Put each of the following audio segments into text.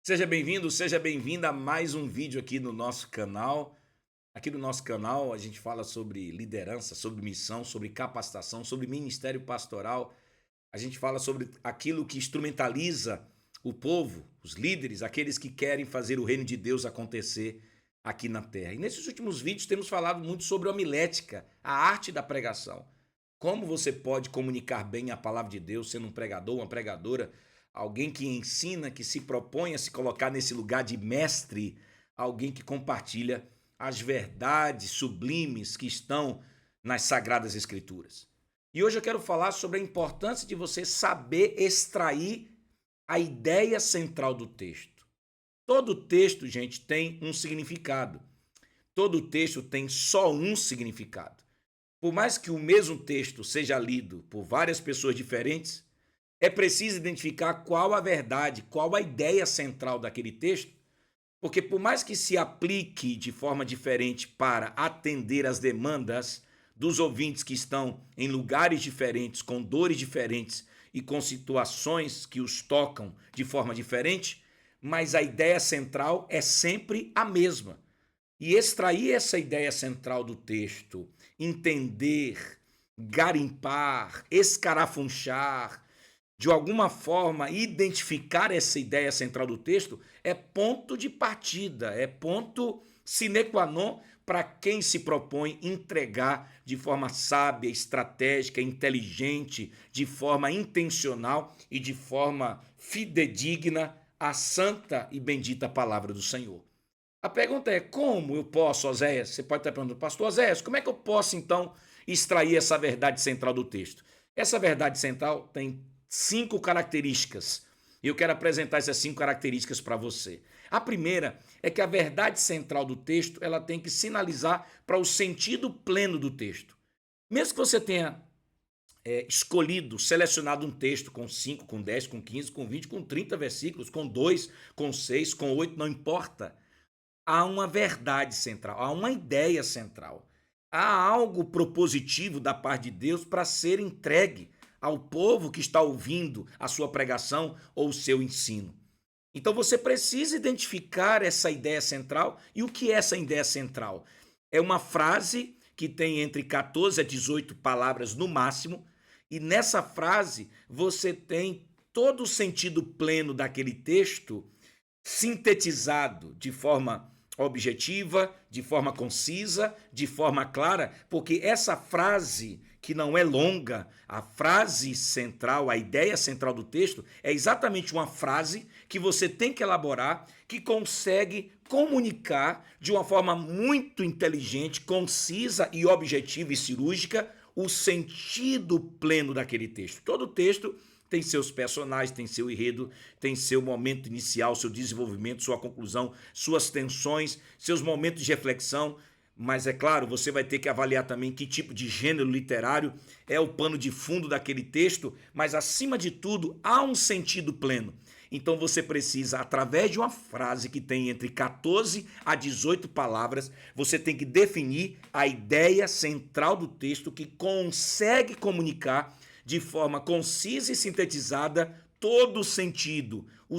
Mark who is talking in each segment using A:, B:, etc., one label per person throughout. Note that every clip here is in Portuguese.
A: Seja bem-vindo, seja bem-vinda a mais um vídeo aqui no nosso canal. Aqui no nosso canal a gente fala sobre liderança, sobre missão, sobre capacitação, sobre ministério pastoral. A gente fala sobre aquilo que instrumentaliza o povo, os líderes, aqueles que querem fazer o reino de Deus acontecer aqui na terra. E nesses últimos vídeos temos falado muito sobre homilética, a arte da pregação. Como você pode comunicar bem a palavra de Deus sendo um pregador, uma pregadora, alguém que ensina, que se propõe a se colocar nesse lugar de mestre, alguém que compartilha as verdades sublimes que estão nas Sagradas Escrituras. E hoje eu quero falar sobre a importância de você saber extrair a ideia central do texto. Todo texto, gente, tem um significado. Todo texto tem só um significado. Por mais que o mesmo texto seja lido por várias pessoas diferentes, é preciso identificar qual a verdade, qual a ideia central daquele texto, porque por mais que se aplique de forma diferente para atender às demandas dos ouvintes que estão em lugares diferentes, com dores diferentes e com situações que os tocam de forma diferente, mas a ideia central é sempre a mesma. E extrair essa ideia central do texto, entender, garimpar, escarafunchar, de alguma forma identificar essa ideia central do texto, é ponto de partida, é ponto sine qua non para quem se propõe entregar de forma sábia, estratégica, inteligente, de forma intencional e de forma fidedigna a santa e bendita palavra do Senhor. A pergunta é: como eu posso, Oséias? Você pode estar perguntando, pastor Oséias, como é que eu posso então extrair essa verdade central do texto? Essa verdade central tem 5 características. E eu quero apresentar essas 5 características para você. A primeira é que a verdade central do texto ela tem que sinalizar para o sentido pleno do texto. Mesmo que você tenha escolhido, selecionado um texto com 5, com 10, com 15, com 20, com 30 versículos, com 2, com 6, com 8, não importa. Há uma verdade central, há uma ideia central. Há algo propositivo da parte de Deus para ser entregue ao povo que está ouvindo a sua pregação ou o seu ensino. Então você precisa identificar essa ideia central. E o que é essa ideia central? É uma frase que tem entre 14 a 18 palavras no máximo, e nessa frase você tem todo o sentido pleno daquele texto sintetizado de forma objetiva, de forma concisa, de forma clara, porque essa frase, que não é longa, a frase central, a ideia central do texto, é exatamente uma frase que você tem que elaborar, que consegue comunicar de uma forma muito inteligente, concisa e objetiva e cirúrgica o sentido pleno daquele texto. Todo texto tem seus personagens, tem seu enredo, tem seu momento inicial, seu desenvolvimento, sua conclusão, suas tensões, seus momentos de reflexão. Mas é claro, você vai ter que avaliar também que tipo de gênero literário é o pano de fundo daquele texto, mas acima de tudo, há um sentido pleno. Então você precisa, através de uma frase que tem entre 14 a 18 palavras, você tem que definir a ideia central do texto que consegue comunicar de forma concisa e sintetizada todo o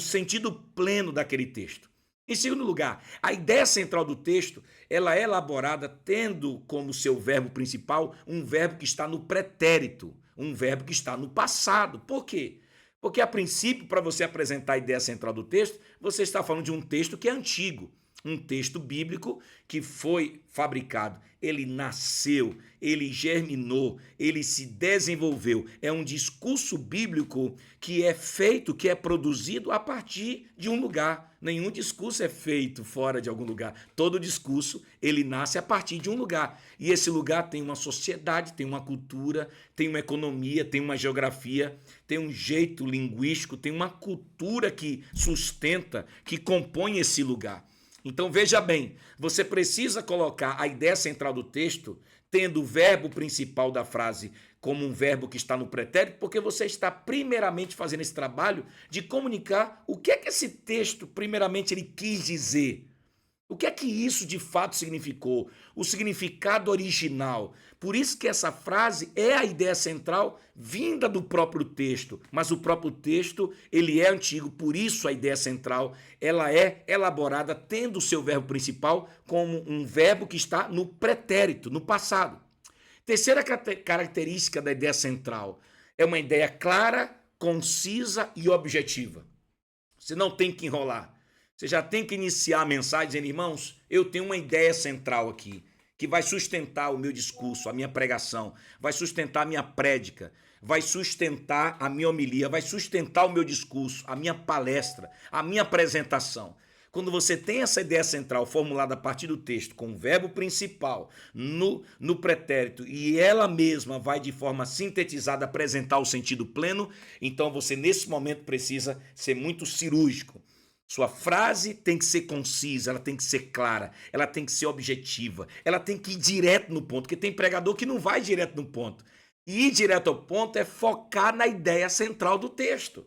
A: sentido pleno daquele texto. Em segundo lugar, a ideia central do texto, ela é elaborada tendo como seu verbo principal um verbo que está no pretérito, um verbo que está no passado. Por quê? Porque, a princípio, para você apresentar a ideia central do texto, você está falando de um texto que é antigo, um texto bíblico que foi fabricado. Ele nasceu, ele germinou, ele se desenvolveu. É um discurso bíblico que é feito, que é produzido a partir de um lugar. Nenhum discurso é feito fora de algum lugar. Todo discurso, ele nasce a partir de um lugar. E esse lugar tem uma sociedade, tem uma cultura, tem uma economia, tem uma geografia, tem um jeito linguístico, tem uma cultura que sustenta, que compõe esse lugar. Então veja bem, você precisa colocar a ideia central do texto tendo o verbo principal da frase como um verbo que está no pretérito, porque você está primeiramente fazendo esse trabalho de comunicar o que é que esse texto primeiramente ele quis dizer. O que é que isso de fato significou? O significado original. Por isso que essa frase é a ideia central vinda do próprio texto, mas o próprio texto, ele é antigo, por isso a ideia central, ela é elaborada tendo o seu verbo principal como um verbo que está no pretérito, no passado. Terceira característica da ideia central é uma ideia clara, concisa e objetiva. Você não tem que enrolar. Você já tem que iniciar a mensagem dizendo, irmãos, eu tenho uma ideia central aqui, que vai sustentar o meu discurso, a minha pregação, vai sustentar a minha prédica, vai sustentar a minha homilia, vai sustentar o meu discurso, a minha palestra, a minha apresentação. Quando você tem essa ideia central formulada a partir do texto, com o verbo principal no pretérito, e ela mesma vai de forma sintetizada apresentar o sentido pleno, então você nesse momento precisa ser muito cirúrgico. Sua frase tem que ser concisa, ela tem que ser clara, ela tem que ser objetiva, ela tem que ir direto no ponto, porque tem pregador que não vai direto no ponto. E ir direto ao ponto é focar na ideia central do texto.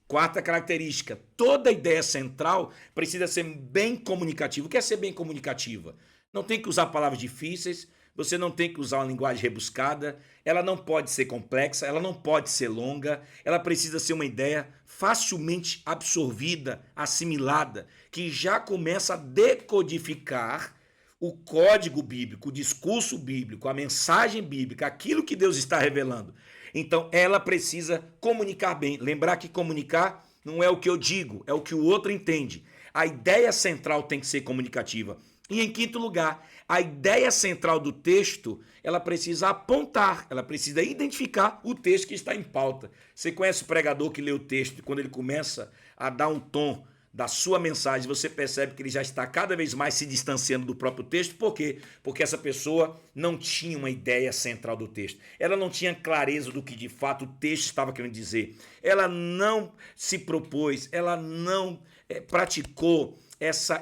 A: Quarta característica, toda ideia central precisa ser bem comunicativa. O que é ser bem comunicativa? Não tem que usar palavras difíceis, você não tem que usar uma linguagem rebuscada, ela não pode ser complexa, ela não pode ser longa, ela precisa ser uma ideia facilmente absorvida, assimilada, que já começa a decodificar o código bíblico, o discurso bíblico, a mensagem bíblica, aquilo que Deus está revelando. Então, ela precisa comunicar bem. Lembrar que comunicar não é o que eu digo, é o que o outro entende. A ideia central tem que ser comunicativa. E em quinto lugar, a ideia central do texto, ela precisa apontar, ela precisa identificar o texto que está em pauta. Você conhece o pregador que lê o texto e quando ele começa a dar um tom da sua mensagem, você percebe que ele já está cada vez mais se distanciando do próprio texto. Por quê? Porque essa pessoa não tinha uma ideia central do texto. Ela não tinha clareza do que de fato o texto estava querendo dizer. Ela não se propôs, ela não praticou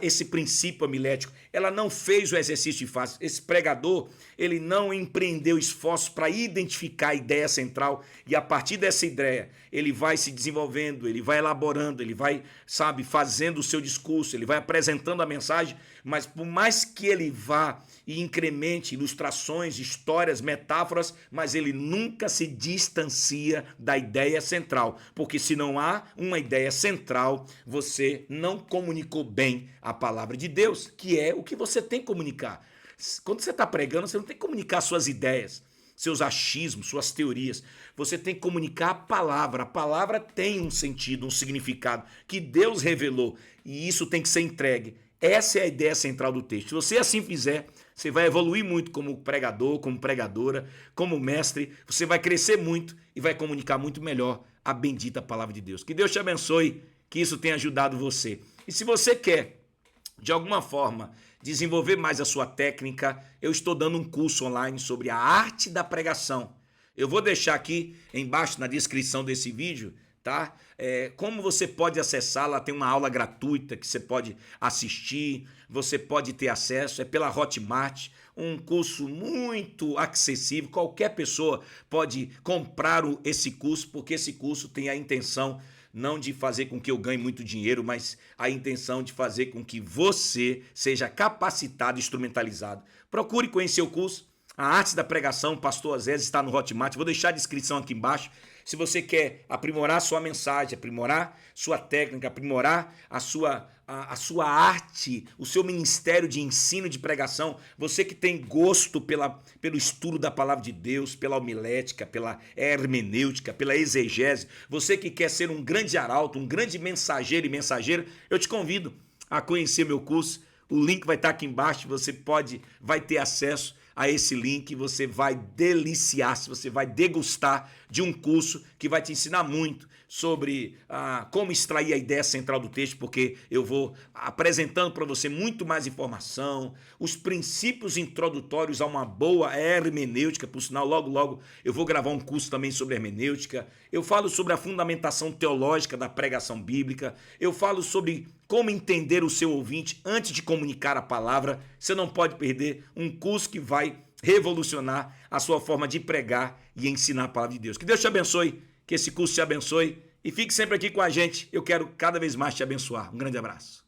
A: esse princípio homilético, ela não fez o exercício de face. Esse pregador, ele não empreendeu esforços para identificar a ideia central e a partir dessa ideia, ele vai se desenvolvendo, ele vai elaborando, ele vai, fazendo o seu discurso, ele vai apresentando a mensagem, mas por mais que ele vá e incremente ilustrações, histórias, metáforas, mas ele nunca se distancia da ideia central, porque se não há uma ideia central, você não comunicou bem a palavra de Deus, que é o que você tem que comunicar. Quando você está pregando, você não tem que comunicar suas ideias, seus achismos, suas teorias. Você tem que comunicar a palavra. A palavra tem um sentido, um significado que Deus revelou e isso tem que ser entregue. Essa é a ideia central do texto. Se você assim fizer, você vai evoluir muito como pregador, como pregadora, como mestre. Você vai crescer muito e vai comunicar muito melhor a bendita palavra de Deus. Que Deus te abençoe, que isso tenha ajudado você. E se você quer, de alguma forma, desenvolver mais a sua técnica, eu estou dando um curso online sobre a arte da pregação. Eu vou deixar aqui embaixo na descrição desse vídeo, tá? Como você pode acessar, lá tem uma aula gratuita que você pode assistir, você pode ter acesso, é pela Hotmart, um curso muito acessível, qualquer pessoa pode comprar esse curso, porque esse curso tem a intenção não de fazer com que eu ganhe muito dinheiro, mas a intenção de fazer com que você seja capacitado, instrumentalizado. Procure conhecer o curso, A Arte da Pregação, Pastor Azés, está no Hotmart, vou deixar a descrição aqui embaixo. Se você quer aprimorar sua mensagem, aprimorar sua técnica, aprimorar a sua arte, o seu ministério de ensino de pregação, você que tem gosto pelo estudo da palavra de Deus, pela homilética, pela hermenêutica, pela exegese, você que quer ser um grande arauto, um grande mensageiro e mensageira, eu te convido a conhecer meu curso. O link vai estar aqui embaixo, você vai ter acesso a esse link, você vai deliciar-se, você vai degustar de um curso que vai te ensinar muito sobre como extrair a ideia central do texto, porque eu vou apresentando para você muito mais informação, os princípios introdutórios a uma boa hermenêutica, por sinal, logo, logo eu vou gravar um curso também sobre hermenêutica, eu falo sobre a fundamentação teológica da pregação bíblica, eu falo sobre como entender o seu ouvinte antes de comunicar a palavra. Você não pode perder um curso que vai revolucionar a sua forma de pregar e ensinar a palavra de Deus. Que Deus te abençoe, que esse curso te abençoe e fique sempre aqui com a gente. Eu quero cada vez mais te abençoar. Um grande abraço.